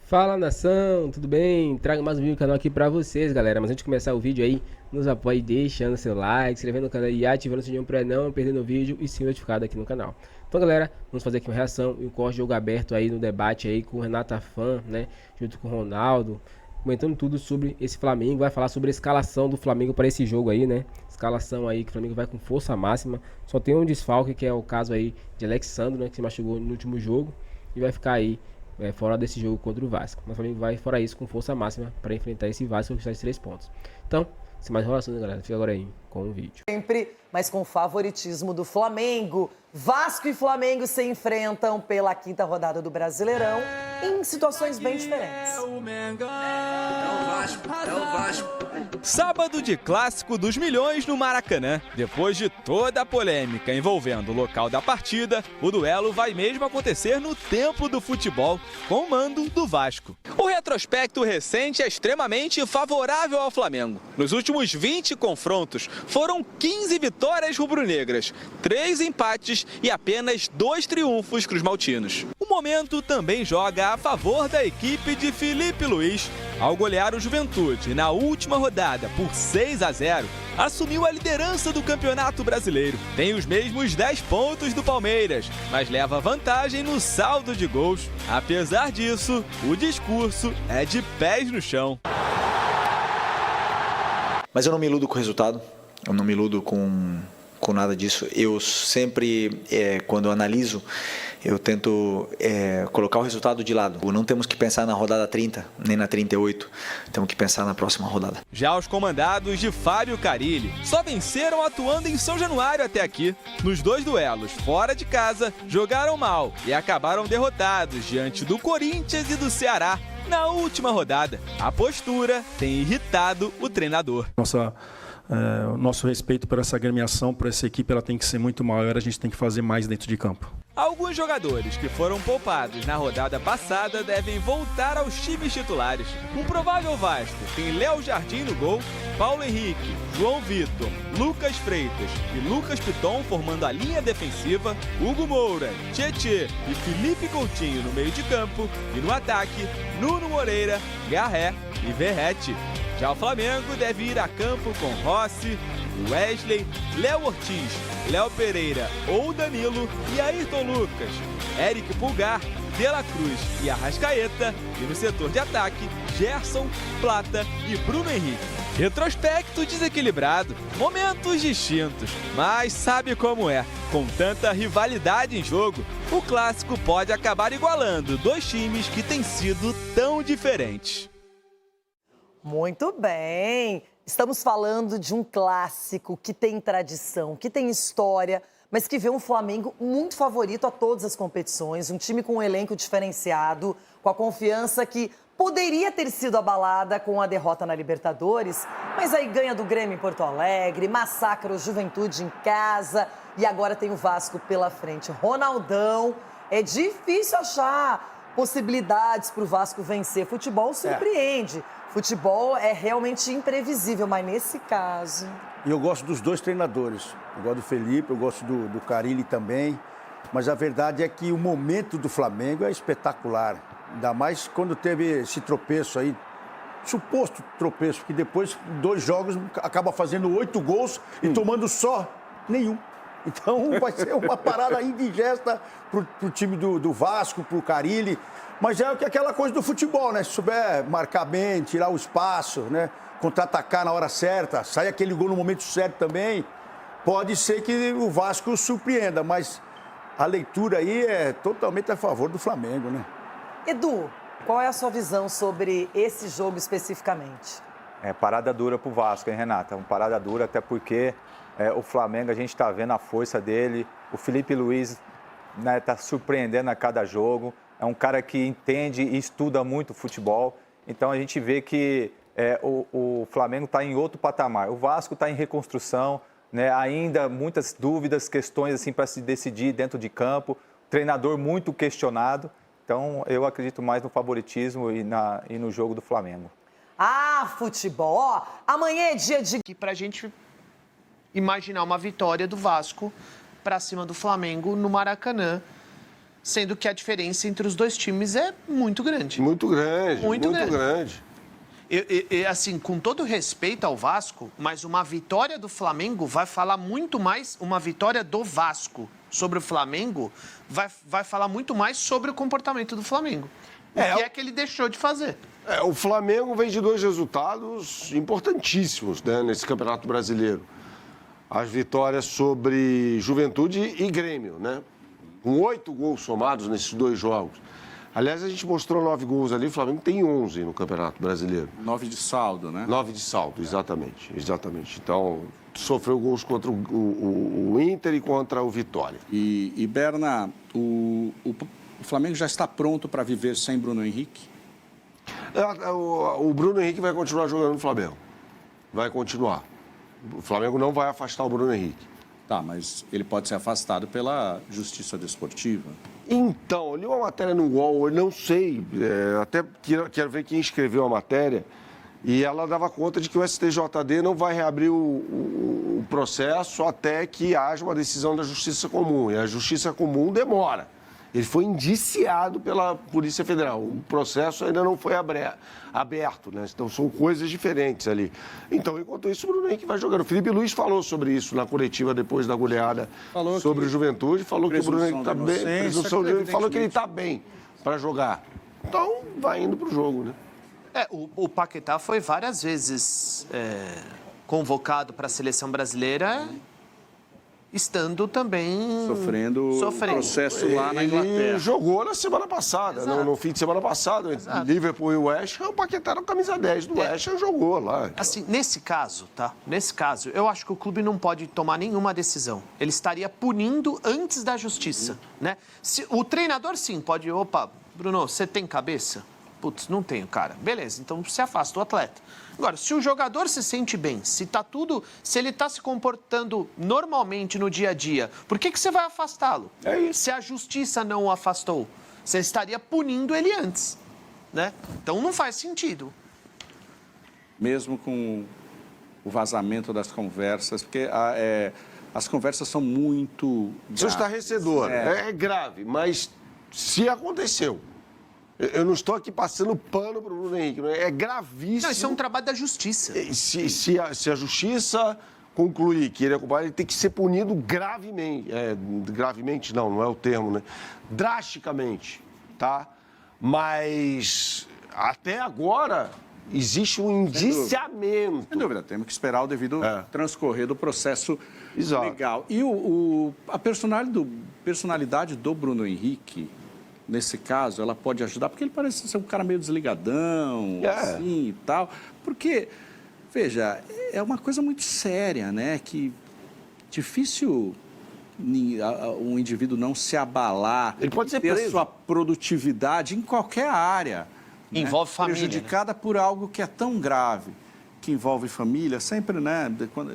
Fala nação, tudo bem? Trago mais um vídeo no canal aqui pra vocês, galera. Mas antes de começar o vídeo aí, nos apoie deixando seu like, se inscrevendo no canal e ativando o sininho pra não perder o vídeo e ser notificado aqui no canal. Então, galera, vamos fazer aqui uma reação e um corte de jogo aberto aí no debate aí com o Renata Fã, né? Junto com o Ronaldo, comentando tudo sobre esse Flamengo. Vai falar sobre a escalação do Flamengo para esse jogo aí, né? Escalação aí que o Flamengo vai com força máxima. Só tem um desfalque, que é o caso aí de Alexandre, né? Que se machucou no último jogo e vai ficar aí fora desse jogo contra o Vasco. Mas o Flamengo vai fora isso com força máxima para enfrentar esse Vasco que está de 3 pontos. Então, sem mais enrolações, galera, fica agora aí com o vídeo. Sempre, mas com favoritismo do Flamengo. Vasco e Flamengo se enfrentam pela 5ª rodada do Brasileirão em situações bem diferentes. É o Vasco, é o Vasco. Sábado de clássico dos milhões no Maracanã. Depois de toda a polêmica envolvendo o local da partida, o duelo vai mesmo acontecer no Templo do Futebol, com o mando do Vasco. O retrospecto recente é extremamente favorável ao Flamengo. Nos últimos 20 confrontos, foram 15 vitórias rubro-negras, 3 empates e apenas 2 triunfos cruz-maltinos. O momento também joga a favor da equipe de Felipe Luiz. Ao golear o Juventude na última rodada por 6-0, assumiu a liderança do Campeonato Brasileiro. Tem os mesmos 10 pontos do Palmeiras, mas leva vantagem no saldo de gols. Apesar disso, o discurso é de pés no chão. Mas eu não me iludo com o resultado, eu não me iludo com nada disso. Eu sempre, quando analiso, eu tento colocar o resultado de lado. Não temos que pensar na rodada 30, nem na 38. Temos que pensar na próxima rodada. Já os comandados de Fábio Carille só venceram atuando em São Januário até aqui. Nos 2 duelos fora de casa, jogaram mal e acabaram derrotados diante do Corinthians e do Ceará na última rodada. A postura tem irritado o treinador. O nosso respeito por essa agremiação, por essa equipe, ela tem que ser muito maior, a gente tem que fazer mais dentro de campo. Alguns jogadores que foram poupados na rodada passada devem voltar aos times titulares. Um provável Vasco tem Léo Jardim no gol, Paulo Henrique, João Vitor, Lucas Freitas e Lucas Piton formando a linha defensiva, Hugo Moura, Tietê e Felipe Coutinho no meio de campo e no ataque, Nuno Moreira, Garré e Verratti. Já o Flamengo deve ir a campo com Rossi, Wesley, Léo Ortiz, Léo Pereira ou Danilo e Ayrton Lucas, Eric Pulgar, De La Cruz e Arrascaeta, e no setor de ataque, Gerson, Plata e Bruno Henrique. Retrospecto desequilibrado, momentos distintos, mas sabe como é, com tanta rivalidade em jogo, o clássico pode acabar igualando 2 times que têm sido tão diferentes. Muito bem! Estamos falando de um clássico que tem tradição, que tem história, mas que vê um Flamengo muito favorito a todas as competições, um time com um elenco diferenciado, com a confiança que poderia ter sido abalada com a derrota na Libertadores, mas aí ganha do Grêmio em Porto Alegre, massacra o Juventude em casa e agora tem o Vasco pela frente. Ronaldão, é difícil achar possibilidades para o Vasco vencer. Futebol surpreende. Futebol é realmente imprevisível, mas nesse caso... E eu gosto dos 2 treinadores. Eu gosto do Felipe, eu gosto do Carille também. Mas a verdade é que o momento do Flamengo é espetacular. Ainda mais quando teve esse tropeço aí, suposto tropeço, que depois, 2 jogos, acaba fazendo 8 gols e tomando só nenhum. Então vai ser uma parada indigesta pro time do Vasco, pro Carille. Mas é aquela coisa do futebol, né? Se souber marcar bem, tirar o espaço, né? Contra-atacar na hora certa, sair aquele gol no momento certo também, pode ser que o Vasco surpreenda, mas a leitura aí é totalmente a favor do Flamengo, né? Edu, qual é a sua visão sobre esse jogo especificamente? É parada dura pro Vasco, hein, Renata? Uma parada dura, até porque o Flamengo, a gente tá vendo a força dele, o Felipe Luiz, né, tá surpreendendo a cada jogo. É um cara que entende e estuda muito futebol. Então a gente vê que o Flamengo está em outro patamar. O Vasco está em reconstrução, né? Ainda muitas dúvidas, questões assim para se decidir dentro de campo. Treinador muito questionado. Então eu acredito mais no favoritismo e no jogo do Flamengo. Ah, futebol! Ó, amanhã é dia de... Para a gente imaginar uma vitória do Vasco para cima do Flamengo no Maracanã. sendo que a diferença entre os dois times é muito grande. Muito grande, muito grande. E assim, com todo respeito ao Vasco, mas uma vitória do Flamengo vai falar muito mais, uma vitória do Vasco sobre o Flamengo vai falar muito mais sobre o comportamento do Flamengo. O que é que ele deixou de fazer? O Flamengo vem de 2 resultados importantíssimos, né, nesse Campeonato Brasileiro. As vitórias sobre Juventude e Grêmio, né? Com 8 gols somados nesses 2 jogos. Aliás, a gente mostrou 9 gols ali, o Flamengo tem 11 no Campeonato Brasileiro. 9 de saldo, né? 9 de saldo, exatamente. Então, sofreu gols contra o Inter e contra o Vitória. E Berna, o Flamengo já está pronto para viver sem Bruno Henrique? O Bruno Henrique vai continuar jogando no Flamengo. Vai continuar. O Flamengo não vai afastar o Bruno Henrique. Tá, mas ele pode ser afastado pela Justiça Desportiva? Então, eu li uma matéria no UOL, eu não sei, até quero ver quem escreveu a matéria, e ela dava conta de que o STJD não vai reabrir o processo até que haja uma decisão da Justiça Comum, e a Justiça Comum demora. Ele foi indiciado pela Polícia Federal. O processo ainda não foi aberto, né? Então são coisas diferentes ali. Então, enquanto isso, o Bruno Henrique vai jogando. O Felipe Luiz falou sobre isso na coletiva depois da goleada sobre o Juventude. Falou que o Bruno Henrique está bem. Falou que ele está bem para jogar. Então, vai indo para o jogo, né? O Paquetá foi várias vezes convocado para a seleção brasileira, estando também sofrendo processo lá na Inglaterra. Ele jogou na semana passada, no fim de semana passado, entre Liverpool e West Ham, o Paquetá era camisa 10 do West Ham, jogou lá. Assim, nesse caso, eu acho que o clube não pode tomar nenhuma decisão. Ele estaria punindo antes da justiça, né? O treinador, sim, pode... Opa, Bruno, você tem cabeça? Putz, não tenho, cara. Beleza, então você afasta o atleta. Agora, se o jogador se sente bem, se ele está se comportando normalmente no dia a dia, por que você vai afastá-lo? É isso. Se a justiça não o afastou, você estaria punindo ele antes, né? Então não faz sentido. Mesmo com o vazamento das conversas, porque as conversas são muito Isso é estarrecedor, é grave, mas se aconteceu. Eu não estou aqui passando pano para o Bruno Henrique, é gravíssimo. Não, isso é um trabalho da justiça. Se a justiça concluir que ele é culpado, ele tem que ser punido gravemente. Gravemente não é o termo, né? Drasticamente, tá? Mas até agora existe um indiciamento. Sem dúvida, temos que esperar o devido transcorrer do processo legal. E a personalidade do Bruno Henrique, nesse caso, ela pode ajudar, porque ele parece ser um cara meio desligadão, assim e tal. Porque, veja, é uma coisa muito séria, né? Que difícil um indivíduo não se abalar. Ele pode ser ter preso. Sua produtividade em qualquer área. Envolve família. Prejudicada por algo que é tão grave, que envolve família, sempre, né?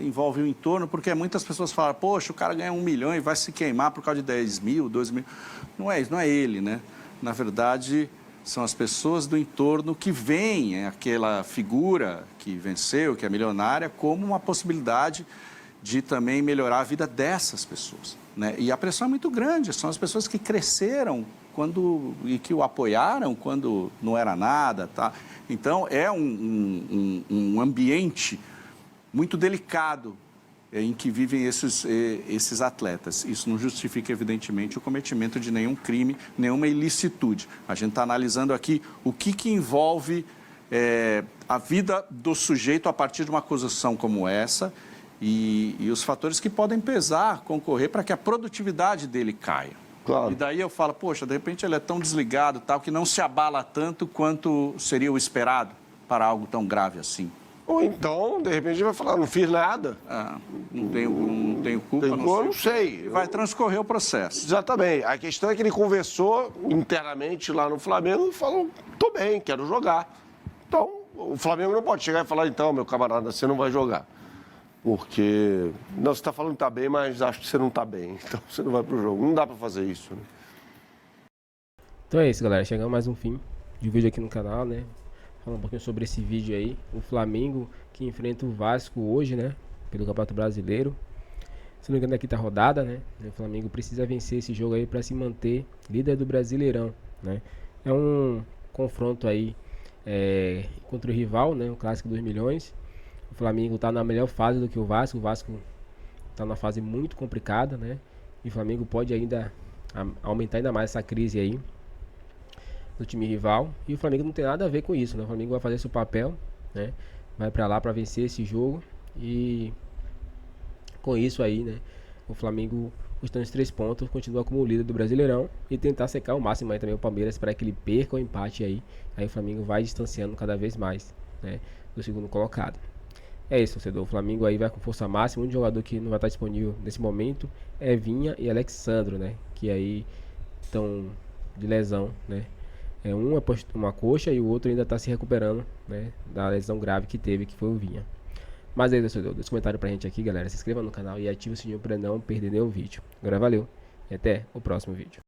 Envolve o entorno, porque muitas pessoas falam, poxa, o cara ganha 1 milhão e vai se queimar por causa de 10 mil, 12 mil. Não é ele, né? Na verdade, são as pessoas do entorno que veem aquela figura que venceu, que é milionária, como uma possibilidade de também melhorar a vida dessas pessoas, né? E a pressão é muito grande, são as pessoas que cresceram e que o apoiaram quando não era nada, tá? Então, é um ambiente muito delicado em que vivem esses atletas. Isso não justifica, evidentemente, o cometimento de nenhum crime, nenhuma ilicitude. A gente está analisando aqui o que envolve a vida do sujeito a partir de uma acusação como essa e os fatores que podem pesar, concorrer para que a produtividade dele caia. Claro. E daí eu falo, poxa, de repente ele é tão desligado, tal, que não se abala tanto quanto seria o esperado para algo tão grave assim. Ou então, de repente, ele vai falar, não fiz nada. Não tenho culpa, não sei. Vai transcorrer o processo. Exatamente. A questão é que ele conversou internamente lá no Flamengo e falou, tô bem, quero jogar. Então, o Flamengo não pode chegar e falar, então, meu camarada, você não vai jogar. Porque, não, você está falando que está bem, mas acho que você não está bem. Então, você não vai pro jogo. Não dá para fazer isso, né? Então é isso, galera. Chegamos mais um fim de vídeo aqui no canal, né? Falar um pouquinho sobre esse vídeo aí. O Flamengo que enfrenta o Vasco hoje, né? Pelo Campeonato Brasileiro. se não me engano, da quinta rodada, né? O Flamengo precisa vencer esse jogo aí para se manter líder do Brasileirão, né? É um confronto aí contra o rival, né? O clássico dos milhões. O Flamengo está na melhor fase do que o Vasco está numa fase muito complicada, né? E o Flamengo pode ainda aumentar ainda mais essa crise aí do time rival. E o Flamengo não tem nada a ver com isso, né? O Flamengo vai fazer seu papel, né? Vai para lá para vencer esse jogo e com isso aí, né? O Flamengo, custando os 3 pontos, continua como líder do Brasileirão e tentar secar o máximo aí também o Palmeiras para que ele perca o empate aí. Aí o Flamengo vai distanciando cada vez mais, né, do segundo colocado. É isso, torcedor. O Flamengo aí vai com força máxima. Um jogador que não vai estar disponível nesse momento é Vinha e Alexandro, né? Que aí estão de lesão, né? Um é uma coxa e o outro ainda está se recuperando, né, da lesão grave que teve, que foi o Vinha. Mas aí, torcedor, deixa um comentário pra gente aqui, galera. Se inscreva no canal e ative o sininho para não perder nenhum vídeo. Agora valeu e até o próximo vídeo.